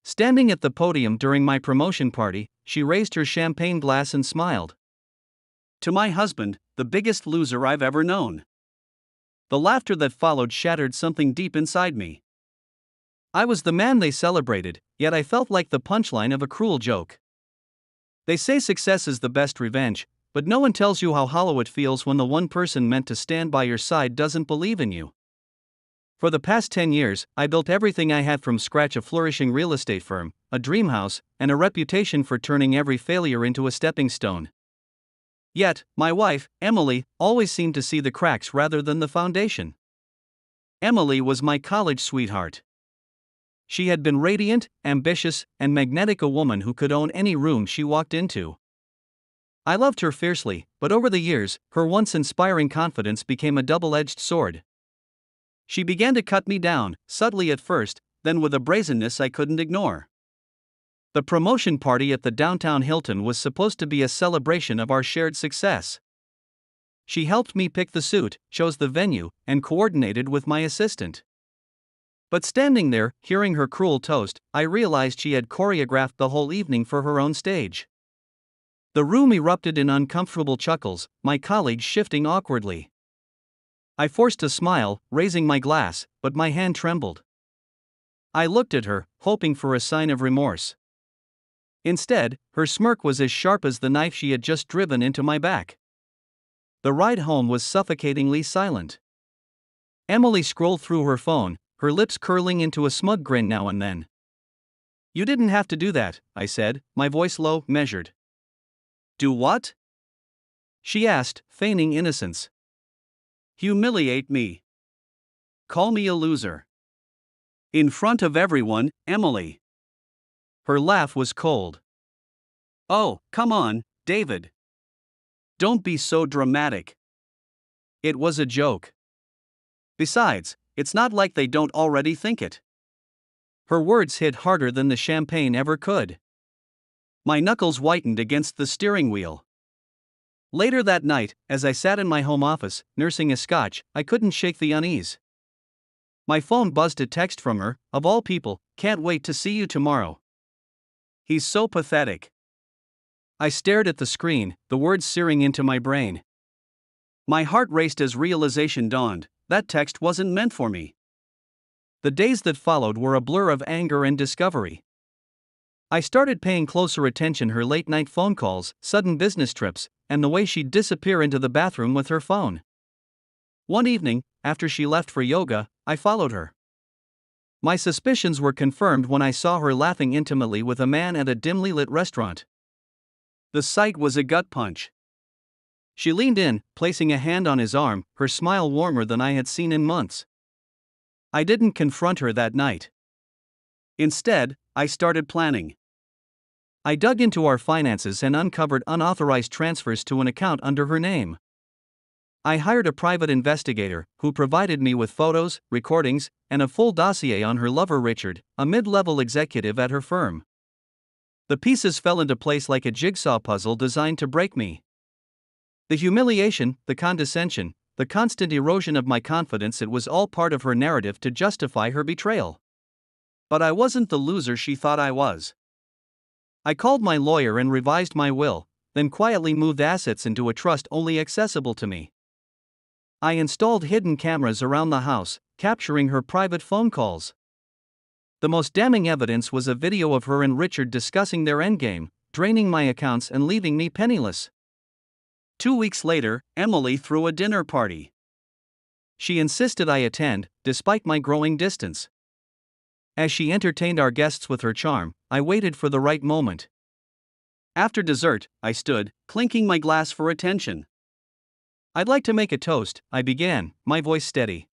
Standing at the podium during my promotion party, she raised her champagne glass and smiled. To my husband, the biggest loser I've ever known. The laughter that followed shattered something deep inside me. I was the man they celebrated, yet I felt like the punchline of a cruel joke. They say success is the best revenge, but no one tells you how hollow it feels when the one person meant to stand by your side doesn't believe in you. For the past 10 years, I built everything I had from scratch: a flourishing real estate firm, a dream house, and a reputation for turning every failure into a stepping stone. Yet, my wife, Emily, always seemed to see the cracks rather than the foundation. Emily was my college sweetheart. She had been radiant, ambitious, and magnetic, a woman who could own any room she walked into. I loved her fiercely, but over the years, her once inspiring confidence became a double-edged sword. She began to cut me down, subtly at first, then with a brazenness I couldn't ignore. The promotion party at the downtown Hilton was supposed to be a celebration of our shared success. She helped me pick the suit, chose the venue, and coordinated with my assistant. But standing there, hearing her cruel toast, I realized she had choreographed the whole evening for her own stage. The room erupted in uncomfortable chuckles, my colleagues shifting awkwardly. I forced a smile, raising my glass, but my hand trembled. I looked at her, hoping for a sign of remorse. Instead, her smirk was as sharp as the knife she had just driven into my back. The ride home was suffocatingly silent. Emily scrolled through her phone, her lips curling into a smug grin now and then. "You didn't have to do that," I said, my voice low, measured. "Do what?" she asked, feigning innocence. "Humiliate me. Call me a loser. In front of everyone, Emily." Her laugh was cold. "Oh, come on, David. Don't be so dramatic. It was a joke. Besides, it's not like they don't already think it." Her words hit harder than the champagne ever could. My knuckles whitened against the steering wheel. Later that night, as I sat in my home office, nursing a scotch, I couldn't shake the unease. My phone buzzed a text from her, of all people: "Can't wait to see you tomorrow. He's so pathetic." I stared at the screen, the words searing into my brain. My heart raced as realization dawned: that text wasn't meant for me. The days that followed were a blur of anger and discovery. I started paying closer attention: her late-night phone calls, sudden business trips, and the way she'd disappear into the bathroom with her phone. One evening, after she left for yoga, I followed her. My suspicions were confirmed when I saw her laughing intimately with a man at a dimly lit restaurant. The sight was a gut punch. She leaned in, placing a hand on his arm, her smile warmer than I had seen in months. I didn't confront her that night. Instead, I started planning. I dug into our finances and uncovered unauthorized transfers to an account under her name. I hired a private investigator, who provided me with photos, recordings, and a full dossier on her lover Richard, a mid-level executive at her firm. The pieces fell into place like a jigsaw puzzle designed to break me. The humiliation, the condescension, the constant erosion of my confidence — it was all part of her narrative to justify her betrayal. But I wasn't the loser she thought I was. I called my lawyer and revised my will, then quietly moved assets into a trust only accessible to me. I installed hidden cameras around the house, capturing her private phone calls. The most damning evidence was a video of her and Richard discussing their endgame, draining my accounts and leaving me penniless. 2 weeks later, Emily threw a dinner party. She insisted I attend, despite my growing distance. As she entertained our guests with her charm, I waited for the right moment. After dessert, I stood, clinking my glass for attention. "I'd like to make a toast," I began, my voice steady.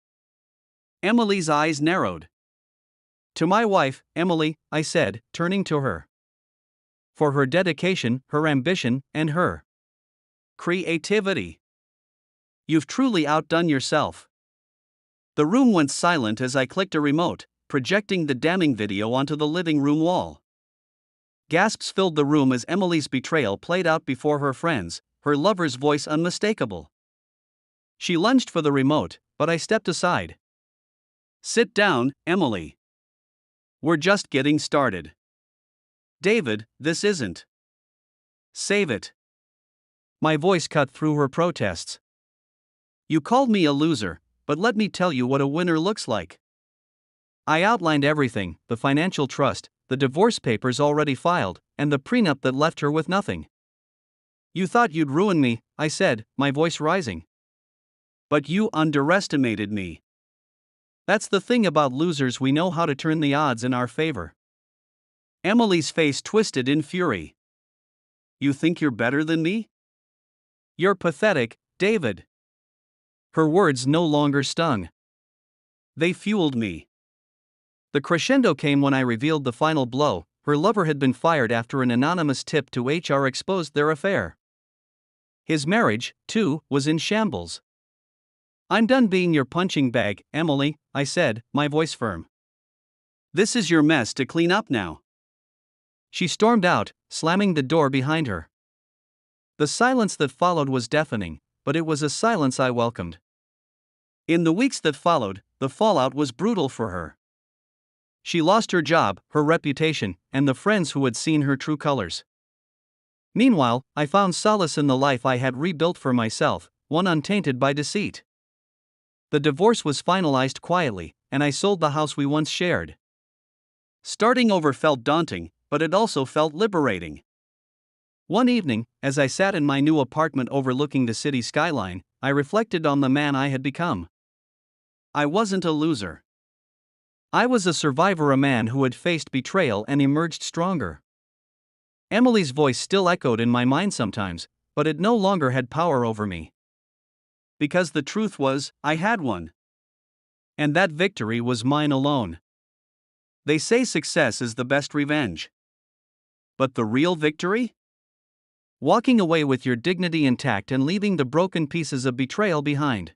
Emily's eyes narrowed. "To my wife, Emily," I said, turning to her. "For her dedication, her ambition, and her creativity. You've truly outdone yourself." The room went silent as I clicked a remote, projecting the damning video onto the living room wall. Gasps filled the room as Emily's betrayal played out before her friends, her lover's voice unmistakable. She lunged for the remote, but I stepped aside. "Sit down, Emily. We're just getting started. David, this isn't. Save it. My voice cut through her protests. You called me a loser, but let me tell you what a winner looks like. I outlined everything: the financial trust, the divorce papers already filed, and the prenup that left her with nothing. You thought you'd ruin me, I said, my voice rising. But you underestimated me. That's the thing about losers, we know how to turn the odds in our favor. Emily's face twisted in fury. You think you're better than me? You're pathetic, David. Her words no longer stung. They fueled me. The crescendo came when I revealed the final blow: her lover had been fired after an anonymous tip to HR exposed their affair. His marriage, too, was in shambles. I'm done being your punching bag, Emily, I said, my voice firm. This is your mess to clean up now. She stormed out, slamming the door behind her. The silence that followed was deafening, but it was a silence I welcomed. In the weeks that followed, the fallout was brutal for her. She lost her job, her reputation, and the friends who had seen her true colors. Meanwhile, I found solace in the life I had rebuilt for myself, one untainted by deceit. The divorce was finalized quietly, and I sold the house we once shared. Starting over felt daunting, but it also felt liberating. One evening, as I sat in my new apartment overlooking the city skyline, I reflected on the man I had become. I wasn't a loser. I was a survivor, a man who had faced betrayal and emerged stronger. Emily's voice still echoed in my mind sometimes, but it no longer had power over me. Because the truth was, I had won. And that victory was mine alone. They say success is the best revenge. But the real victory? Walking away with your dignity intact and leaving the broken pieces of betrayal behind.